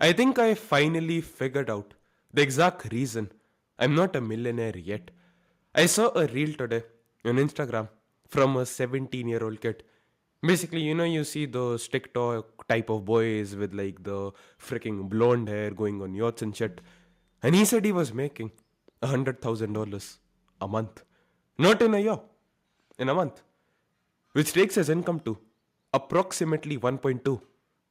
I think I finally figured out the exact reason I'm not a millionaire yet. I saw a reel today on Instagram from a 17-year-old kid. Basically, you see those TikTok type of boys with like the freaking blonde hair going on yachts and shit. And he said he was making $100,000 a month. Not in a year, in a month. Which takes his income to approximately $1.2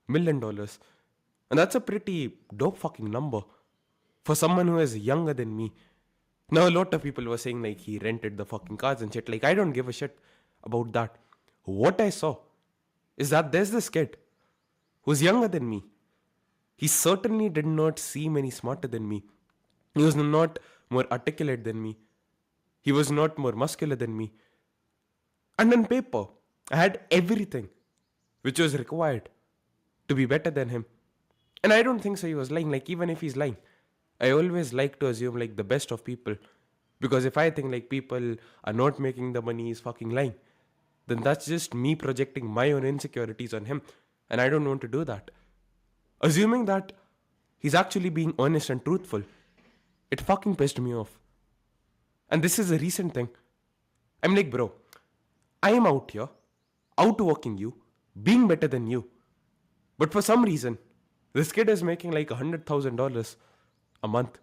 million. And that's a pretty dope fucking number for someone who is younger than me. Now, a lot of people were saying like he rented the fucking cars and shit. Like, I don't give a shit about that. What I saw is that there's this kid who's younger than me. He certainly did not seem any smarter than me. He was not more articulate than me. He was not more muscular than me. And on paper, I had everything which was required to be better than him. And I don't think so he was lying. Like, even if he's lying, I always like to assume like the best of people. Because if I think like people are not making the money, he's fucking lying, then that's just me projecting my own insecurities on him. And I don't want to do that. Assuming that he's actually being honest and truthful, it fucking pissed me off. And this is a recent thing. I'm like, bro, I am out here, outworking you, being better than you. But for some reason, this kid is making like $100,000 a month.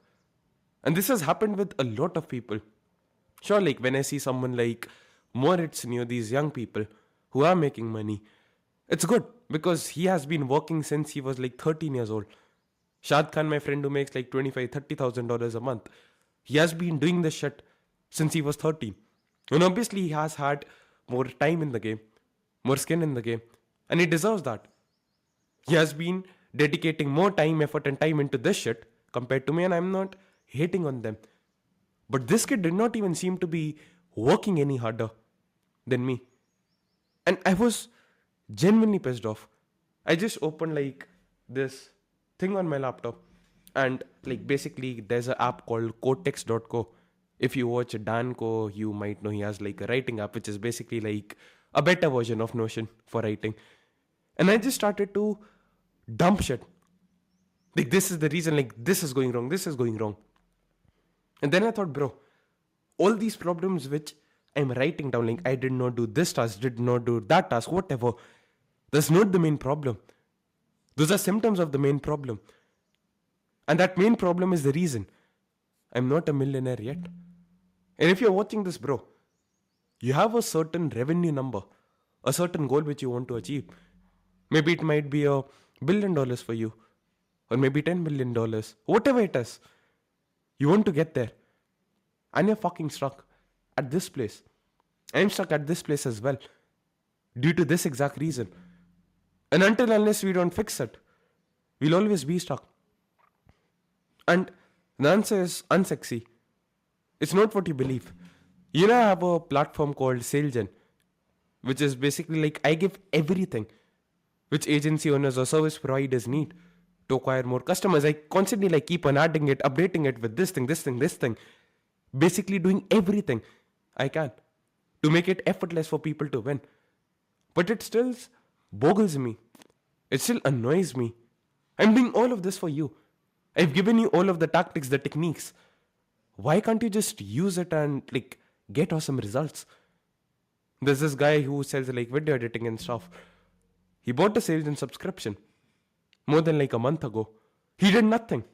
And this has happened with a lot of people. Sure, like when I see someone like Moritz near these young people who are making money, it's good because he has been working since he was like 13 years old. Shad Khan, my friend who makes like $25,000-$30,000 a month, he has been doing this shit since he was 13. And obviously he has had more time in the game, more skin in the game, and he deserves that. He has been dedicating more time, effort, and time into this shit compared to me, and I'm not hating on them. But this kid did not even seem to be working any harder than me. And I was genuinely pissed off. I just opened like this thing on my laptop, and like basically there's an app called cortex.co. If you watch Danco, you might know he has like a writing app, which is basically like a better version of Notion for writing. And I just started to dump shit. Like, this is the reason, like, this is going wrong, this is going wrong. And then I thought, bro, all these problems which I'm writing down, like, I did not do this task, did not do that task, whatever, that's not the main problem. Those are symptoms of the main problem. And that main problem is the reason I'm not a millionaire yet. And if you're watching this, bro, you have a certain revenue number, a certain goal which you want to achieve. Maybe it might be $1 billion for you, or maybe $10 million, whatever it is. You want to get there, and you're fucking stuck at this place. I'm stuck at this place as well, due to this exact reason. And unless we don't fix it, we'll always be stuck. And the answer is unsexy. It's not what you believe. I have a platform called SalesGen, which is basically like I give everything which agency owners or service providers need to acquire more customers. I constantly like keep on adding it, updating it with this thing, this thing, this thing. Basically doing everything I can to make it effortless for people to win. But it still boggles me. It still annoys me. I'm doing all of this for you. I've given you all of the tactics, the techniques. Why can't you just use it and like get awesome results? There's this guy who sells like video editing and stuff. He bought a SalesGen subscription more than like a month ago. He did nothing.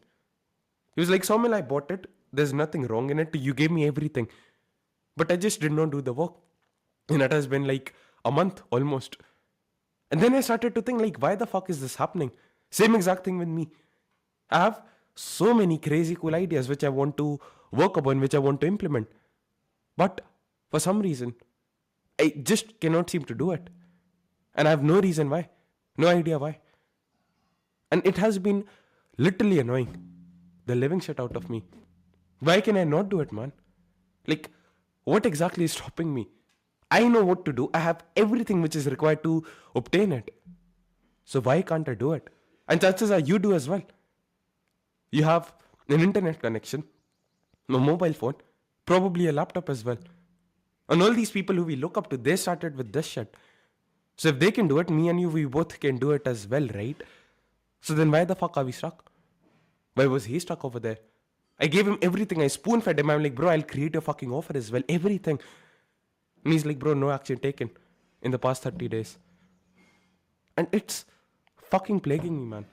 He was like, Saumil, I bought it. There's nothing wrong in it. You gave me everything. But I just did not do the work. And that has been like a month almost. And then I started to think like, why the fuck is this happening? Same exact thing with me. I have so many crazy cool ideas which I want to work upon, which I want to implement. But for some reason, I just cannot seem to do it. And I have no reason why. No idea why. And it has been literally annoying the living shit out of me. Why can I not do it, man? Like, what exactly is stopping me? I know what to do. I have everything which is required to obtain it. So why can't I do it? And chances are you do as well. You have an internet connection, a mobile phone, probably a laptop as well. And all these people who we look up to, they started with this shit. So if they can do it, me and you, we both can do it as well, right? So then why the fuck are we stuck? Why was he stuck over there? I gave him everything. I spoon fed him. I'm like, bro, I'll create a fucking offer as well. Everything. And he's like, bro, no action taken in the past 30 days. And it's fucking plaguing me, man.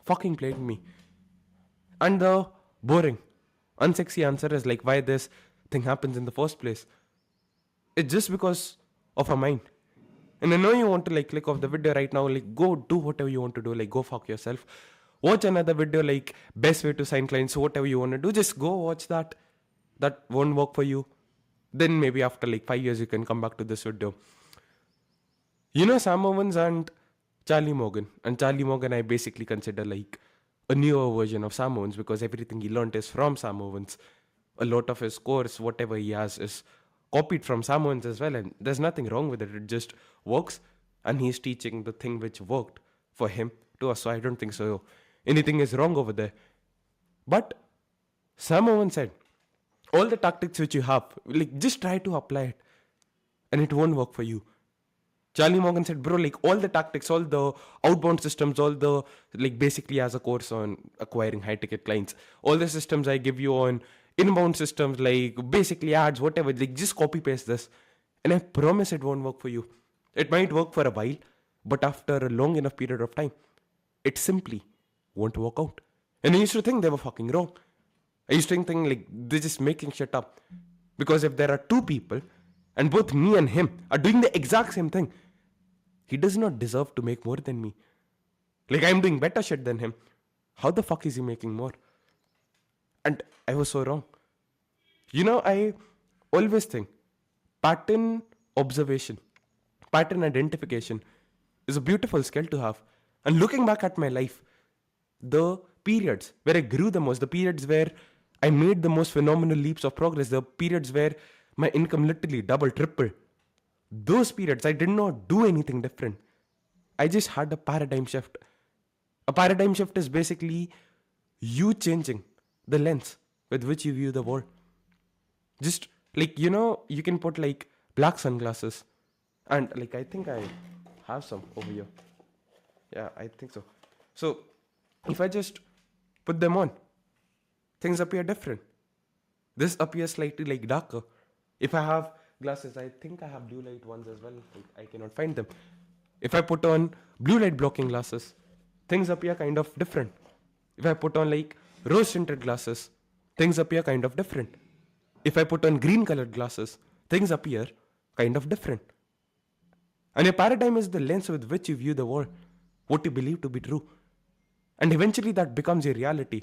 Fucking plaguing me. And the boring, unsexy answer is like why this thing happens in the first place. It's just because of our mind. And I know you want to like click off the video right now, like go do whatever you want to do, like go fuck yourself. Watch another video like best way to sign clients, whatever you want to do, just go watch that. That won't work for you. Then maybe after like 5 years you can come back to this video. You know Sam Owens and Charlie Morgan. And Charlie Morgan I basically consider like a newer version of Sam Owens because everything he learned is from Sam Owens. A lot of his course, whatever he has, is copied from Sam Owens as well. And there's nothing wrong with it. It just works. And he's teaching the thing which worked for him to us. So I don't think so anything is wrong over there. But Sam Owens said, all the tactics which you have, like just try to apply it. And it won't work for you. Charlie Morgan said, bro, like all the tactics, all the outbound systems, all the, like basically as a course on acquiring high ticket clients, all the systems I give you on inbound systems, like basically ads, whatever, like just copy paste this. And I promise it won't work for you. It might work for a while, but after a long enough period of time, it simply won't work out. And I used to think they were fucking wrong. I used to think like they're just making shit up. Because if there are two people, and both me and him are doing the exact same thing, he does not deserve to make more than me. Like I'm doing better shit than him. How the fuck is he making more? And I was so wrong. You know, I always think pattern observation, pattern identification is a beautiful skill to have. And looking back at my life, the periods where I grew the most, the periods where I made the most phenomenal leaps of progress, the periods where my income literally doubled, tripled, those periods I did not do anything different. I just had a paradigm shift. A paradigm shift is basically you changing the lens with which you view the world. Just like, you know, you can put like black sunglasses, and like I think I have some over here. Yeah, I think so. So if I just put them on, things appear different. This appears slightly like darker. If I have glasses, I think I have blue light ones as well. I cannot find them. If I put on blue light blocking glasses, things appear kind of different. If I put on like rose tinted glasses, things appear kind of different. If I put on green colored glasses, things appear kind of different. And your paradigm is the lens with which you view the world, what you believe to be true. And eventually that becomes your reality.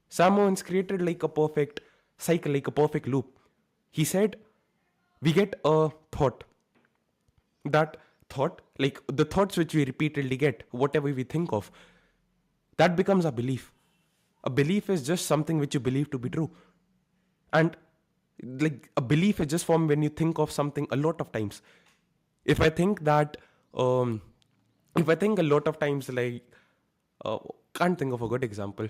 Sam Owens created like a perfect cycle, like a perfect loop. He said, we get a thought. That thought, like the thoughts which we repeatedly get, whatever we think of, that becomes a belief. A belief is just something which you believe to be true. And like a belief is just formed when you think of something a lot of times. If I think that, if I think a lot of times, like, can't think of a good example.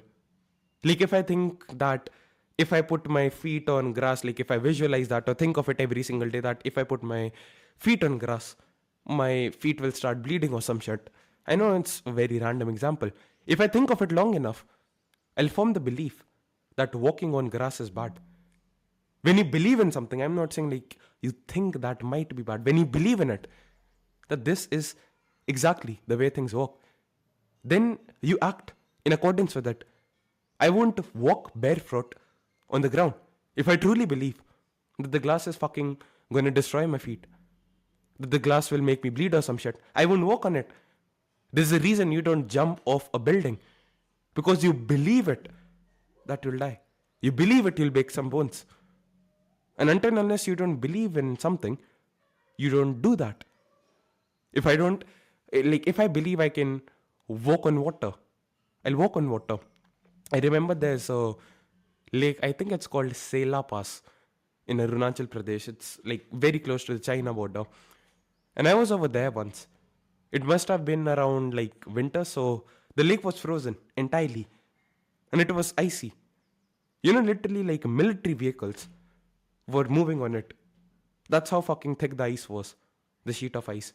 Like if I think that if I put my feet on grass, like if I visualize that or think of it every single day, that if I put my feet on grass, my feet will start bleeding or some shit. I know it's a very random example. If I think of it long enough, I'll form the belief that walking on grass is bad. When you believe in something, I'm not saying like you think that might be bad. When you believe in it, that this is exactly the way things work, then you act in accordance with it. I won't walk barefoot on the ground if I truly believe that the glass is fucking gonna destroy my feet, that the glass will make me bleed or some shit. I won't walk on it. There's a reason you don't jump off a building, because you believe it that you'll die. You believe it you'll break some bones. And until unless you don't believe in something, you don't do that. If I don't, like if I believe I can walk on water, I'll walk on water. I remember there's a lake, I think it's called Sela Pass in Arunachal Pradesh. It's like very close to the China border. And I was over there once. It must have been around like winter, so the lake was frozen entirely. And it was icy. You know, literally like military vehicles were moving on it. That's how fucking thick the ice was, the sheet of ice.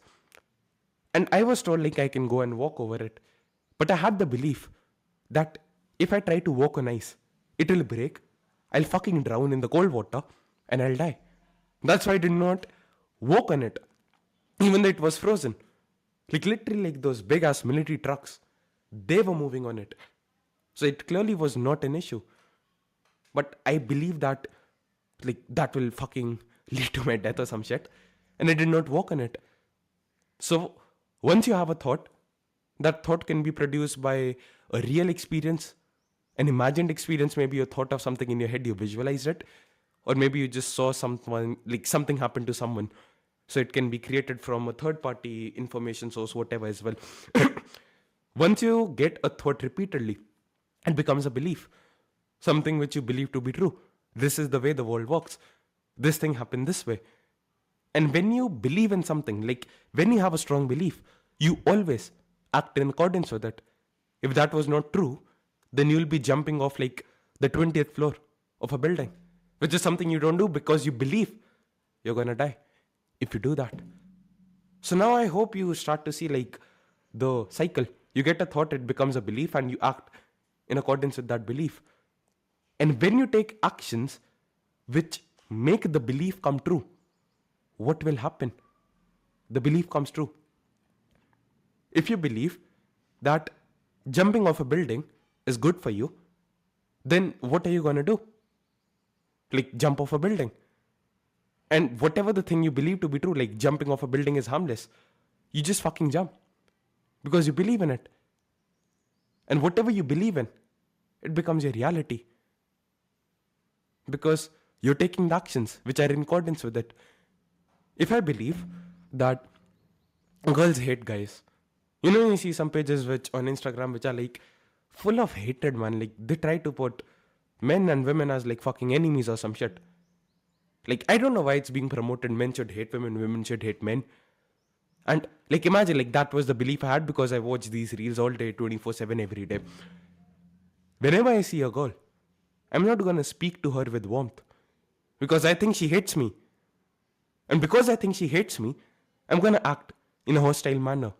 And I was told like I can go and walk over it. But I had the belief that if I try to walk on ice, it will break, I'll fucking drown in the cold water, and I'll die. That's why I did not walk on it, even though it was frozen. Like literally, like those big ass military trucks, they were moving on it. So it clearly was not an issue. But I believe that, like, that will fucking lead to my death or some shit. And I did not walk on it. So once you have a thought, that thought can be produced by a real experience, an imagined experience. Maybe you thought of something in your head, you visualized it, or maybe you just saw someone, like something happened to someone. So it can be created from a third party information source, whatever as well. Once you get a thought repeatedly, it becomes a belief, something which you believe to be true. This is the way the world works. This thing happened this way. And when you believe in something, like when you have a strong belief, you always act in accordance with it. If that was not true, then you'll be jumping off like the 20th floor of a building, which is something you don't do because you believe you're gonna die if you do that. So now I hope you start to see like the cycle. You get a thought, it becomes a belief, and you act in accordance with that belief. And when you take actions which make the belief come true, what will happen? The belief comes true. If you believe that jumping off a building is good for you, then what are you going to do? Like jump off a building. And whatever the thing you believe to be true, like jumping off a building is harmless, you just fucking jump because you believe in it. And whatever you believe in, it becomes your reality. Because you're taking the actions which are in accordance with it. If I believe that girls hate guys, you see some pages which on Instagram which are like full of hatred, man. Like they try to put men and women as like fucking enemies or some shit. Like I don't know why it's being promoted. Men should hate women, women should hate men. And like imagine like that was the belief I had because I watch these reels all day, 24/7 every day. Whenever I see a girl, I'm not gonna speak to her with warmth because I think she hates me. And because I think she hates me, I'm gonna act in a hostile manner.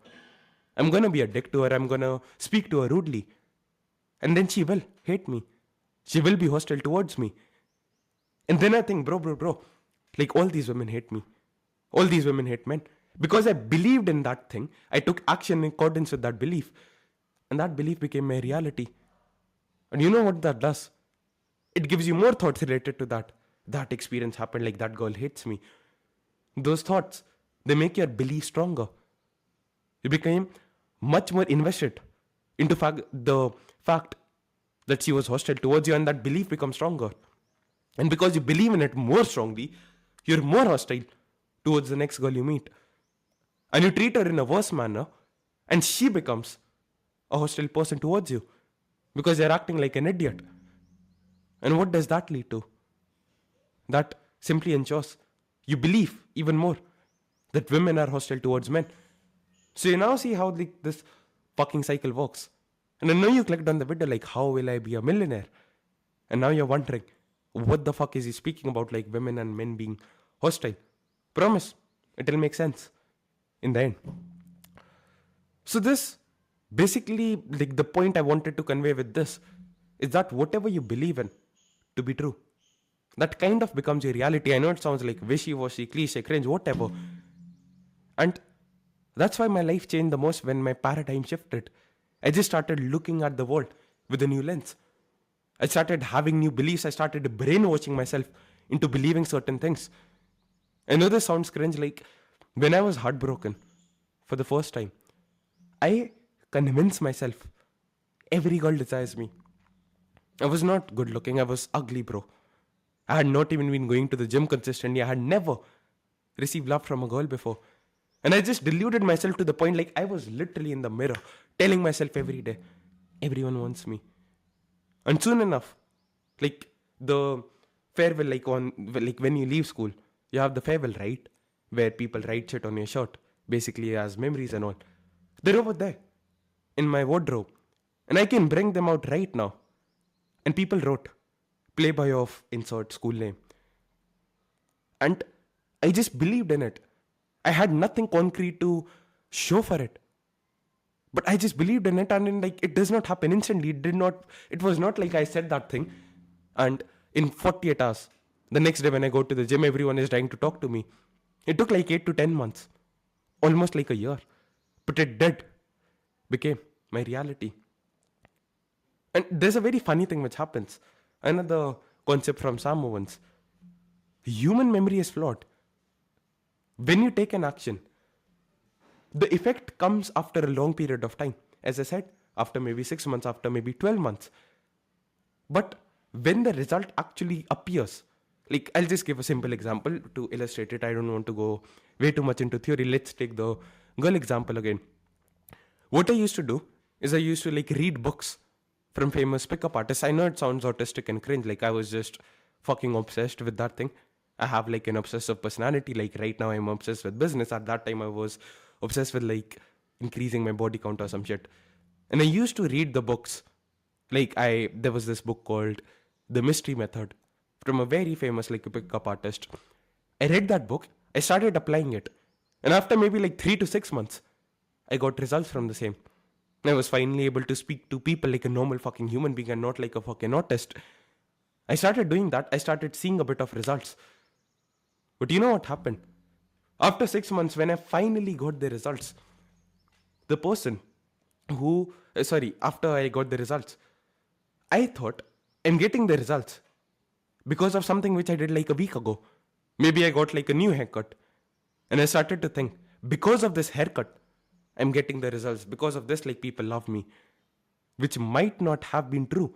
I'm gonna be a dick to her, I'm gonna speak to her rudely. And then she will hate me. She will be hostile towards me. And then I think, bro, like all these women hate me. All these women hate men. Because I believed in that thing, I took action in accordance with that belief. And that belief became my reality. And you know what that does? It gives you more thoughts related to that. That experience happened, like that girl hates me. Those thoughts, they make your belief stronger. You became much more invested into the fact that she was hostile towards you, and that belief becomes stronger. And because you believe in it more strongly, you're more hostile towards the next girl you meet. And you treat her in a worse manner, and she becomes a hostile person towards you because you're acting like an idiot. And what does that lead to? That simply ensures you believe even more that women are hostile towards men. So you now see how this fucking cycle works. And I know you clicked on the video like, how will I be a millionaire? And now you're wondering, what the fuck is he speaking about, like women and men being hostile? Promise, it'll make sense in the end. So this, basically, like the point I wanted to convey with this is that whatever you believe in to be true, that kind of becomes your reality. I know it sounds like wishy-washy, cliche, cringe, whatever. And that's why my life changed the most when my paradigm shifted. I just started looking at the world with a new lens. I started having new beliefs. I started brainwashing myself into believing certain things. I know this sounds cringe, like when I was heartbroken for the first time, I convinced myself every girl desires me. I was not good looking, I was ugly, bro. I had not even been going to the gym consistently. I had never received love from a girl before. And I just deluded myself to the point like I was literally in the mirror telling myself every day, everyone wants me. And soon enough, like the farewell, like when you leave school, you have the farewell, right? Where people write shit on your shirt, basically as memories and all. They're over there in my wardrobe. And I can bring them out right now. And people wrote, playboy of insert school name. And I just believed in it. I had nothing concrete to show for it. But I just believed in it, and then, like, it does not happen instantly. It was not like I said that thing and in 48 hours, the next day when I go to the gym, everyone is trying to talk to me. It took like 8 to 10 months, almost like a year. But it did became my reality. And there's a very funny thing which happens. Another concept from Sam Owens. Human memory is flawed. When you take an action, the effect comes after a long period of time. As I said, after maybe 6 months, after maybe 12 months. But when the result actually appears, like, I'll just give a simple example to illustrate it. I don't want to go way too much into theory. Let's take the girl example again. What I used to do is I used to like read books from famous pickup artists. I know it sounds autistic and cringe, like I was just fucking obsessed with that thing. I have like an obsessive personality. Like right now I'm obsessed with business. At that time I was obsessed with like increasing my body count or some shit. And I used to read the books. Like there was this book called The Mystery Method from a very famous like pickup artist. I read that book. I started applying it. And after maybe like 3 to 6 months, I got results from the same. I was finally able to speak to people like a normal fucking human being and not like a fucking autist. I started doing that. I started seeing a bit of results. But you know what happened? After 6 months, when I finally got the results, the person after I got the results, I thought I'm getting the results because of something which I did like a week ago. Maybe I got like a new haircut. And I started to think, because of this haircut, I'm getting the results. Because of this, like, people love me. Which might not have been true.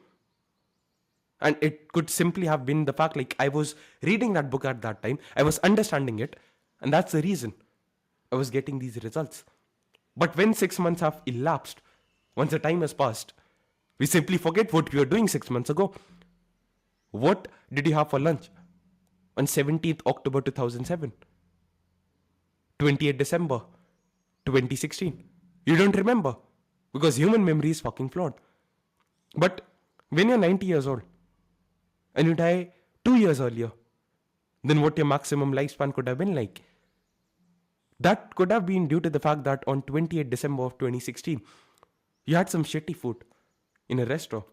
And it could simply have been the fact, like, I was reading that book at that time. I was understanding it. And that's the reason I was getting these results. But when 6 months have elapsed, once the time has passed, we simply forget what we were doing 6 months ago. What did you have for lunch on 17th October 2007? 28th December 2016. You don't remember because human memory is fucking flawed. But when you're 90 years old and you die 2 years earlier than what your maximum lifespan could have been like, that could have been due to the fact that on 28th December of 2016, you had some shitty food in a restaurant.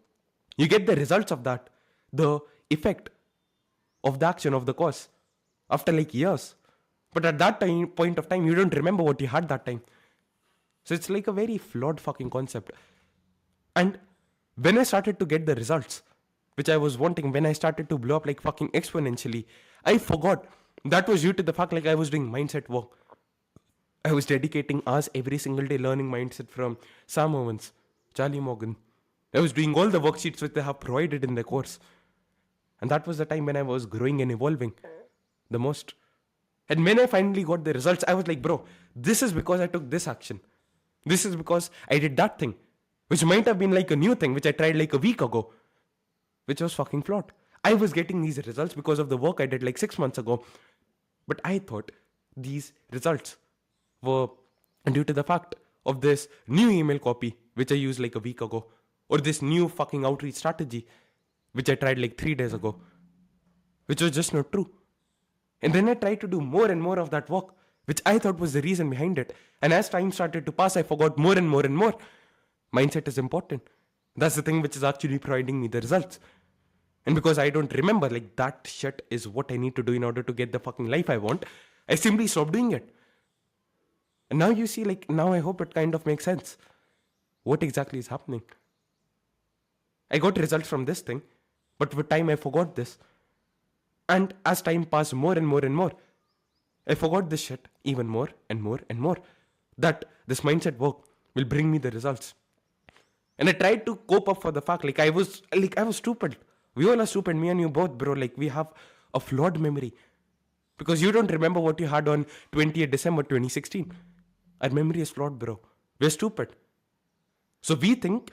You get the results of that, the effect of the action of the cause after like years. But at that point of time, you don't remember what you had that time. So it's like a very flawed fucking concept. And when I started to get the results, which I was wanting, when I started to blow up like fucking exponentially, I forgot that was due to the fact like I was doing mindset work. I was dedicating hours every single day learning mindset from Sam Owens, Charlie Morgan. I was doing all the worksheets which they have provided in the course. And that was the time when I was growing and evolving the most. And when I finally got the results, I was like, bro, this is because I took this action. This is because I did that thing, which might have been like a new thing, which I tried like a week ago, which was fucking flawed. I was getting these results because of the work I did like 6 months ago. But I thought these results were due to the fact of this new email copy, which I used like a week ago, or this new fucking outreach strategy, which I tried like 3 days ago, which was just not true. And then I tried to do more and more of that work, which I thought was the reason behind it. And as time started to pass, I forgot more and more and more. Mindset is important. That's the thing which is actually providing me the results. And because I don't remember, like, that shit is what I need to do in order to get the fucking life I want, I simply stopped doing it. And now you see, like, now I hope it kind of makes sense. What exactly is happening? I got results from this thing, but with time I forgot this. And as time passed more and more and more, I forgot this shit even more and more and more. That this mindset work will bring me the results. And I tried to cope up for the fact, I was stupid. We all are stupid, me and you both, bro. Like, we have a flawed memory. Because you don't remember what you had on 20th December 2016. Our memory is flawed, bro. We're stupid. So we think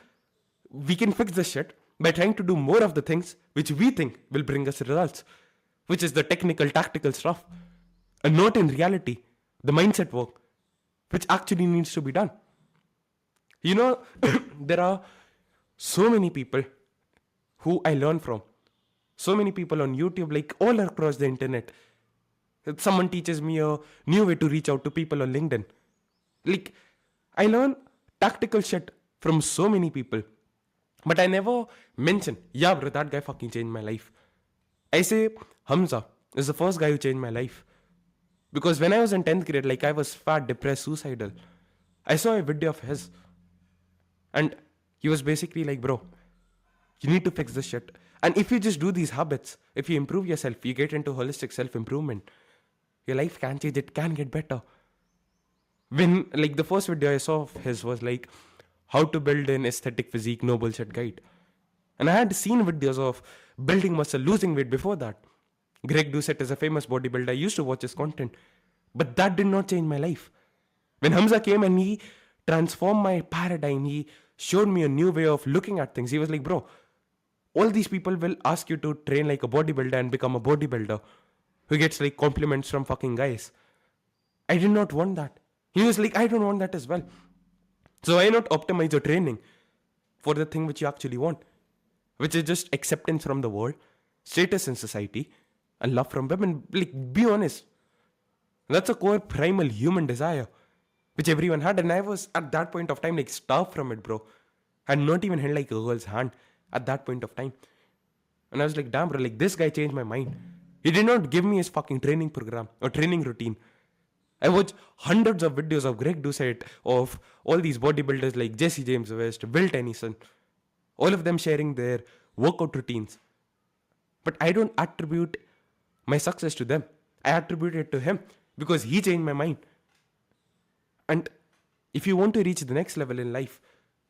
we can fix this shit by trying to do more of the things which we think will bring us results, which is the technical, tactical stuff, and not in reality, the mindset work, which actually needs to be done. You know, there are so many people who I learn from, so many people on YouTube, like all across the internet. Someone teaches me a new way to reach out to people on LinkedIn. Like, I learn tactical shit from so many people. But I never mention, yeah, bro, that guy fucking changed my life. I say Hamza is the first guy who changed my life. Because when I was in 10th grade, like I was fat, depressed, suicidal. I saw a video of his. And he was basically like, bro, you need to fix this shit. And if you just do these habits, if you improve yourself, you get into holistic self-improvement, your life can change, it can get better. When, like, the first video I saw of his was like, how to build an aesthetic physique, no bullshit guide. And I had seen videos of building muscle, losing weight before that. Greg Doucette is a famous bodybuilder. I used to watch his content. But that did not change my life. When Hamza came and he transformed my paradigm, he showed me a new way of looking at things. He was like, bro, all these people will ask you to train like a bodybuilder and become a bodybuilder who gets like compliments from fucking guys. I did not want that. He was like, I don't want that as well. So why not optimize your training for the thing which you actually want, which is just acceptance from the world, status in society, and love from women. Like, be honest. That's a core primal human desire, which everyone had. And I was at that point of time like starved from it, bro. I had not even held like a girl's hand at that point of time. And I was like, damn, bro, like this guy changed my mind. He did not give me his fucking training program or training routine. I watched hundreds of videos of Greg Doucette, of all these bodybuilders like Jesse James West, Will Tennyson, all of them sharing their workout routines. But I don't attribute my success to them. I attribute it to him because he changed my mind. And if you want to reach the next level in life,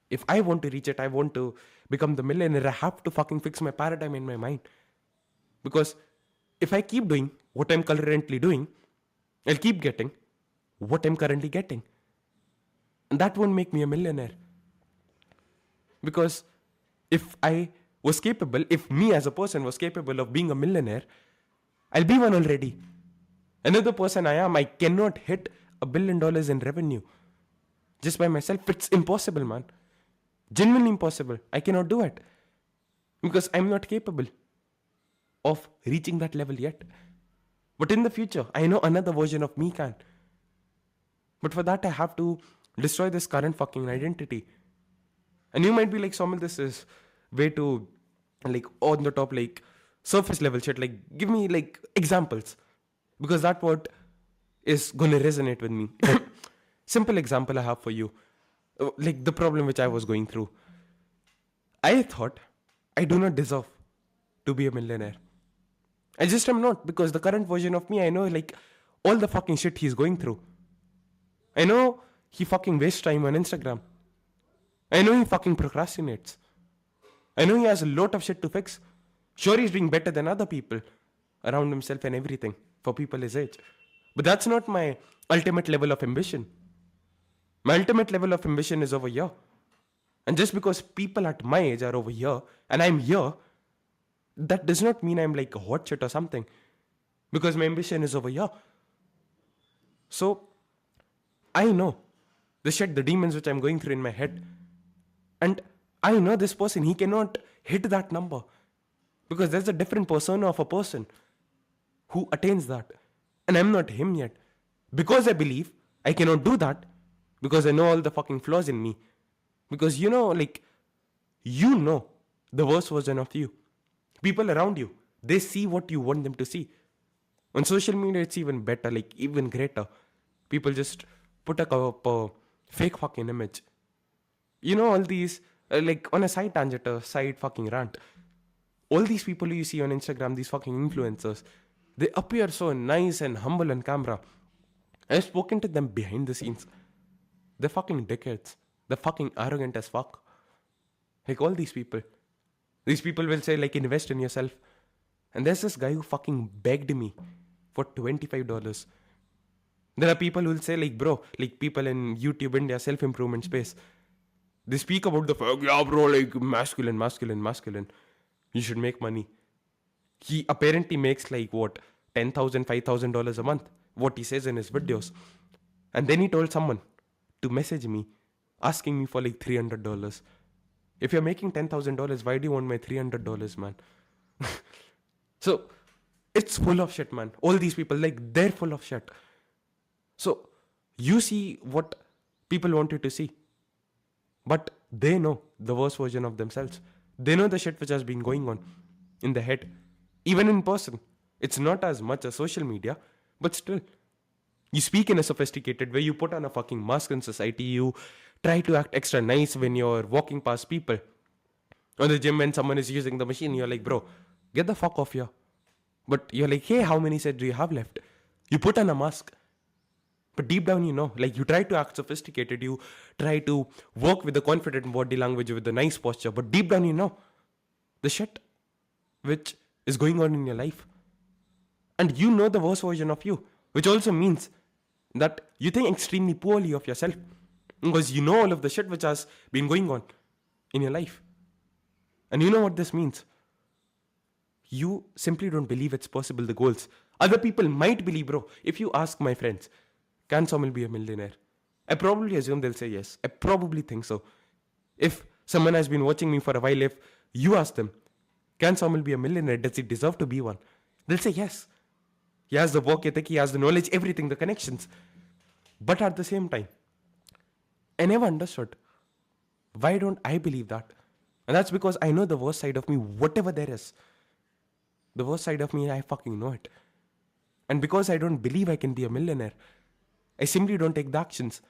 if I want to reach it, I want to become the millionaire, I have to fucking fix my paradigm in my mind. Because if I keep doing what I'm currently doing, I'll keep getting what I'm currently getting. And that won't make me a millionaire. Because if I was capable, if me as a person was capable of being a millionaire, I'll be one already. Another person I cannot hit $1 billion in revenue just by myself. It's impossible, man. Genuinely impossible. I cannot do it. Because I'm not capable of reaching that level yet. But in the future, I know another version of me can. But for that, I have to destroy this current fucking identity. And you might be like, Somil, this is way too, like, on the top, like, surface level shit. Like, give me, like, examples. Because that's what is going to resonate with me. Simple example I have for you. Like, the problem which I was going through. I thought I do not deserve to be a millionaire. I just am not. Because the current version of me, I know, like, all the fucking shit he's going through. I know he fucking wastes time on Instagram. I know he fucking procrastinates. I know he has a lot of shit to fix. Sure, he's doing better than other people around himself and everything for people his age. But that's not my ultimate level of ambition. My ultimate level of ambition is over here. And just because people at my age are over here and I'm here, that does not mean I'm like a hot shit or something. Because my ambition is over here. So, I know the shit, the demons which I'm going through in my head. And I know this person, he cannot hit that number. Because there's a different persona of a person who attains that. And I'm not him yet. Because I believe I cannot do that. Because I know all the fucking flaws in me. Because you know the worst version of you. People around you, they see what you want them to see. On social media, it's even better, like even greater. People just put a fake fucking image. You know, all these, like on a side tangent, a side fucking rant. All these people you see on Instagram, these fucking influencers, they appear so nice and humble on camera. I've spoken to them behind the scenes. They're fucking dickheads. They're fucking arrogant as fuck. Like all these people. These people will say like invest in yourself. And there's this guy who fucking begged me for $25. There are people who will say like, bro, like people in YouTube India self-improvement space. They speak about the fact, yeah bro, like masculine. You should make money. He apparently makes like what, $10,000, $5,000 a month. What he says in his videos. And then he told someone to message me asking me for like $300. If you're making $10,000, why do you want my $300, man? So, it's full of shit, man. All these people, like, they're full of shit. So, you see what people want you to see. But they know the worst version of themselves. They know the shit which has been going on in the head, even in person. It's not as much as social media, but still, you speak in a sophisticated way, you put on a fucking mask in society, you try to act extra nice when you're walking past people. On the gym, when someone is using the machine, you're like, bro, get the fuck off here. But you're like, hey, how many sets do you have left? You put on a mask. But deep down, like you try to act sophisticated, you try to work with the confident body language, with the nice posture. But deep down, the shit which is going on in your life. And you know the worst version of you, which also means that you think extremely poorly of yourself because you know all of the shit which has been going on in your life. And you know what this means? You simply don't believe it's possible, the goals. Other people might believe, bro. If you ask my friends, can someone be a millionaire? I probably assume they'll say yes. I probably think so. If someone has been watching me for a while, if you ask them, can someone be a millionaire? Does he deserve to be one? They'll say yes. He has the work ethic, he has the knowledge, everything, the connections. But at the same time, I never understood. Why don't I believe that? And that's because I know the worst side of me, whatever there is. The worst side of me, I fucking know it. And because I don't believe I can be a millionaire, I simply don't take the actions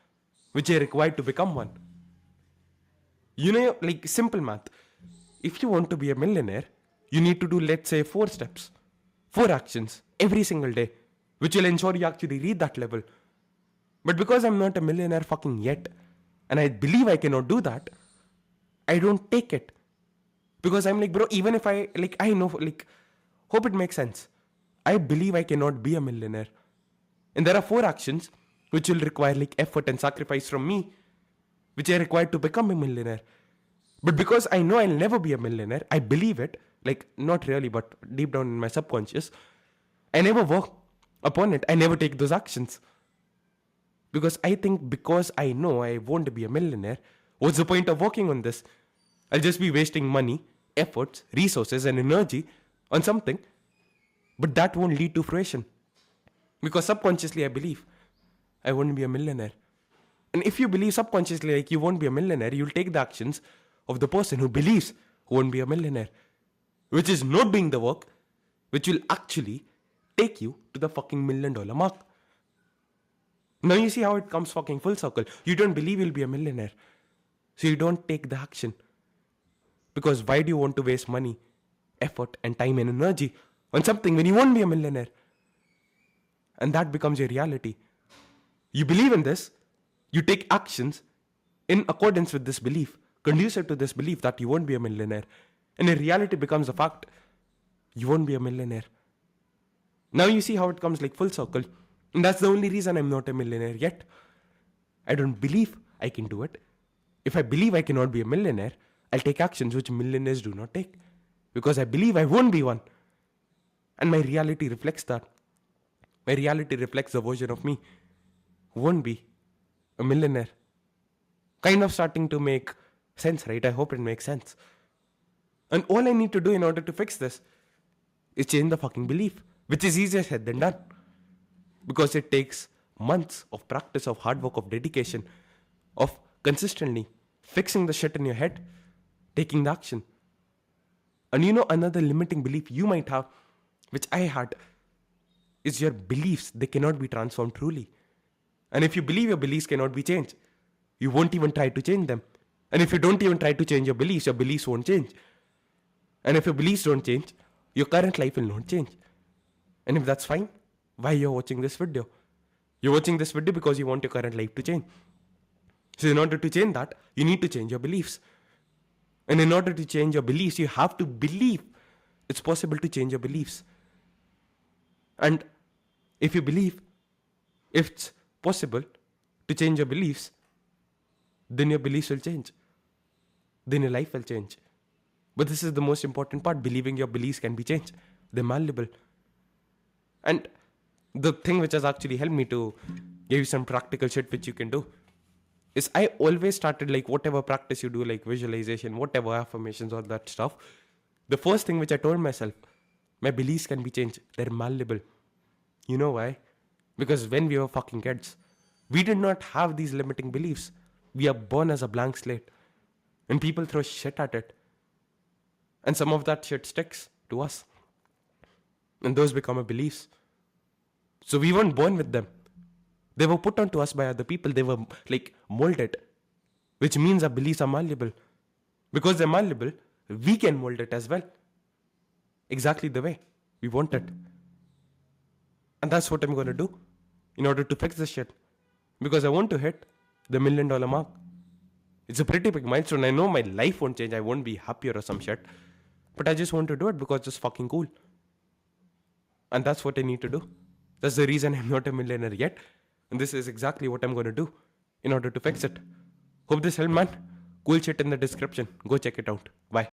which are required to become one. Like simple math. If you want to be a millionaire, you need to do, let's say, 4 steps, 4 actions every single day, which will ensure you actually reach that level. But because I'm not a millionaire fucking yet, and I believe I cannot do that, I don't take it. Because I'm like, bro, even if I know, hope it makes sense. I believe I cannot be a millionaire. And there are 4 actions which will require effort and sacrifice from me, which are required to become a millionaire. But because I know I'll never be a millionaire, I believe it, not really, but deep down in my subconscious, I never work upon it. I never take those actions. Because I think because I know I won't be a millionaire, what's the point of working on this? I'll just be wasting money, efforts, resources, and energy on something, but that won't lead to fruition. Because subconsciously I believe I won't be a millionaire. And if you believe subconsciously you won't be a millionaire, you'll take the actions of the person who believes who won't be a millionaire, which is not doing the work, which will actually take you to the fucking $1 million mark. Now you see how it comes fucking full circle. You don't believe you'll be a millionaire, so you don't take the action. Because why do you want to waste money, effort, and time and energy on something when you won't be a millionaire? And that becomes your reality. You believe in this, you take actions in accordance with this belief, conducive to this belief that you won't be a millionaire. And in reality becomes a fact. You won't be a millionaire. Now you see how it comes full circle. And that's the only reason I'm not a millionaire yet. I don't believe I can do it. If I believe I cannot be a millionaire, I'll take actions which millionaires do not take. Because I believe I won't be one. And my reality reflects that. My reality reflects the version of me who won't be a millionaire. Kind of starting to make sense, right? I hope it makes sense. And all I need to do in order to fix this is change the fucking belief, which is easier said than done. Because it takes months of practice, of hard work, of dedication, of consistently fixing the shit in your head, taking the action. And another limiting belief you might have, which I had, is your beliefs. They cannot be transformed truly. And if you believe your beliefs cannot be changed, you won't even try to change them. And if you don't even try to change your beliefs won't change. And if your beliefs don't change, your current life will not change. And if that's fine, why you're watching this video? You're watching this video because you want your current life to change. So in order to change that, you need to change your beliefs. And in order to change your beliefs, you have to believe it's possible to change your beliefs. And if you believe it's possible to change your beliefs, then your beliefs will change. Then your life will change. But this is the most important part, believing your beliefs can be changed. They're malleable. And the thing which has actually helped me to give you some practical shit which you can do is I always started whatever practice you do, visualization, whatever affirmations, all that stuff. The first thing which I told myself, my beliefs can be changed. They're malleable. You know why? Because when we were fucking kids, we did not have these limiting beliefs. We are born as a blank slate. And people throw shit at it. And some of that shit sticks to us. And those become our beliefs. So we weren't born with them. They were put onto us by other people. They were like molded, which means our beliefs are malleable. Because they're malleable, we can mold it as well. Exactly the way we want it. And that's what I'm going to do in order to fix this shit. Because I want to hit the $1 million mark. It's a pretty big milestone. I know my life won't change. I won't be happier or some shit. But I just want to do it because it's fucking cool. And that's what I need to do. That's the reason I'm not a millionaire yet. And this is exactly what I'm going to do in order to fix it. Hope this helped, man. Cool shit in the description. Go check it out. Bye.